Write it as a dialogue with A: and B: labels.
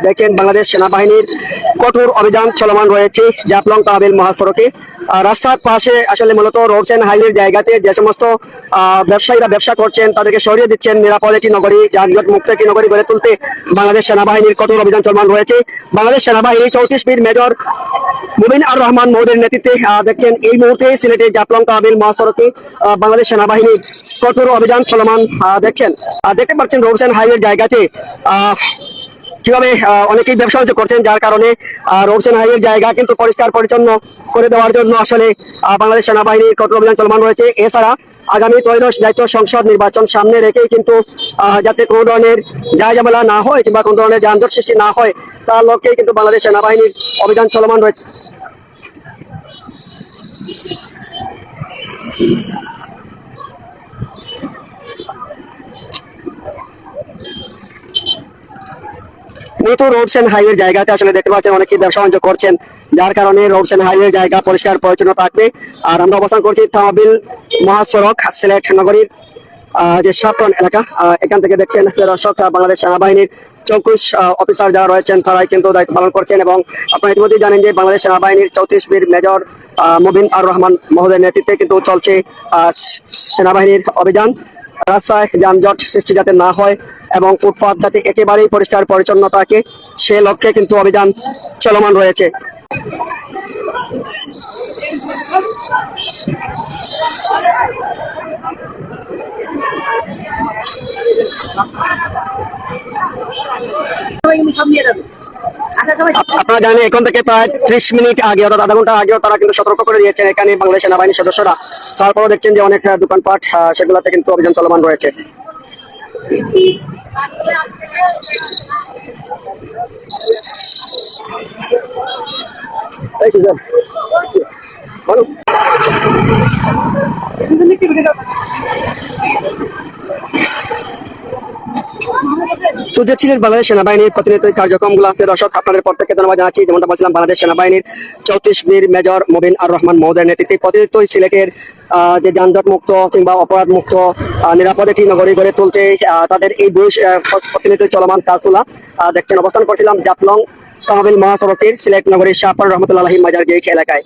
A: দেখছেন বাংলাদেশ সেনাবাহিনীর কঠোর অভিযান চলমান রয়েছে জাফলং তহবিল মহাসড়কে। রাস্তার পাশে আসলে মূলত রোডস এন্ড হাইওয়ের জায়গাতে যে সমস্ত ব্যবসায়ীরা ব্যবসা করছেন তাদেরকে সরিয়ে দিচ্ছেন, নিরাপদ একটি নগরী, যানজট মুক্ত একটি নগরী গড়ে তুলতে বাংলাদেশ সেনাবাহিনীর কঠোর অভিযান চলমান রয়েছে। বাংলাদেশ সেনাবাহিনী 34 বীর মেজর মুবিন আর রহমান মহোদয়ের নেতৃত্বে দেখছেন এই মুহূর্তে সিলেটের জাফলং তহবিল মহাসড়কে বাংলাদেশ সেনাবাহিনীর কঠোর অভিযান চলমান। দেখতে পাচ্ছেন রোডস এন্ড হাইওয়ের জায়গাতে কিভাবে অনেকেই ব্যবসা বাণিজ্য করছেন, যার কারণে রোডস এন্ড হাইওয়ের জায়গা কিন্তু পরিষ্কার পরিচ্ছন্ন করে দেওয়ার জন্য আসলে বাংলাদেশ সেনাবাহিনীর কঠোর অভিযান চলমান রয়েছে। এছাড়া আগামী ত্রয়োদশ জাতীয় সংসদ নির্বাচন সামনে রেখেই কিন্তু যাতে কোনো ধরনের ঝামেলা না হয় কিংবা কোনো ধরনের যানজট সৃষ্টি না হয় তার লক্ষ্যেই কিন্তু বাংলাদেশ সেনাবাহিনীর অভিযান চলমান রয়েছে। মূলত রোডস এন্ড হাইওয়ের জায়গাতে আসলে দেখতে পাচ্ছেন অনেকেই ব্যবসা বাণিজ্য করছেন, যার কারণে রোডস এন্ড হাইওয়ের জায়গা পরিষ্কার পরিচ্ছন্ন থাকবে। আর আমরা অবস্থান করছি তহবিল মহাসড়ক সিলেট নগরীর যে সাপ্রন এলাকা। এখান থেকে দেখছেন দর্শক বাংলাদেশ সেনাবাহিনীর চৌকুশ অফিসার যারা রয়েছেন তারাই কিন্তু দায়িত্ব পালন করছেন। এবং আপনারা ইতিমধ্যেই জানেন যে বাংলাদেশ সেনাবাহিনীর 34 বীর মেজর মুবিন আর রহমান মহোদয়ের নেতৃত্বে কিন্তু চলছে সেনাবাহিনীর অভিযান। রাস্তায় যানজট সৃষ্টি যাতে না হয় এবং ফুটপাত যাতে একেবারেই পরিষ্কার পরিচ্ছন্ন থাকে সে লক্ষ্যে কিন্তু অভিযান চলমান রয়েছে। আপনারা জানেন এখন থেকে প্রায় 30 মিনিট আগে অর্থাৎ আধা ঘন্টা আগেও তারা কিন্তু সতর্ক করে দিয়েছেন এখানে বাংলাদেশ সেনাবাহিনীর সদস্যরা। তারপরও দেখছেন যে অনেক দোকানপাট সেগুলোতে কিন্তু অভিযান চলমান রয়েছে। তো যে ছিলেন বাংলাদেশ সেনাবাহিনীর প্রতিনিয়ত কার্যক্রমগুলো দর্শক আপনাদের প্রত্যেককে ধন্যবাদ জানাচ্ছি। যেমনটা বলছিলাম বাংলাদেশ সেনাবাহিনীর 34 বীর মেজর মুবিন আর রহমান মহোদয়ের নেতৃত্বে প্রতিনিয়ত সিলেটের যে যানজট মুক্ত কিংবা অপরাধ মুক্ত নিরাপদ একটি নগরী গড়ে তুলতে তাদের এই প্রতিনিয়ত চলমান কাজগুলা দেখছেন। অবস্থান করছিলাম জাফলং তহবিল মহাসড়কের সিলেট নগরীর শাহপুর রহমতুল্লাহ মাজার গেট এলাকায়।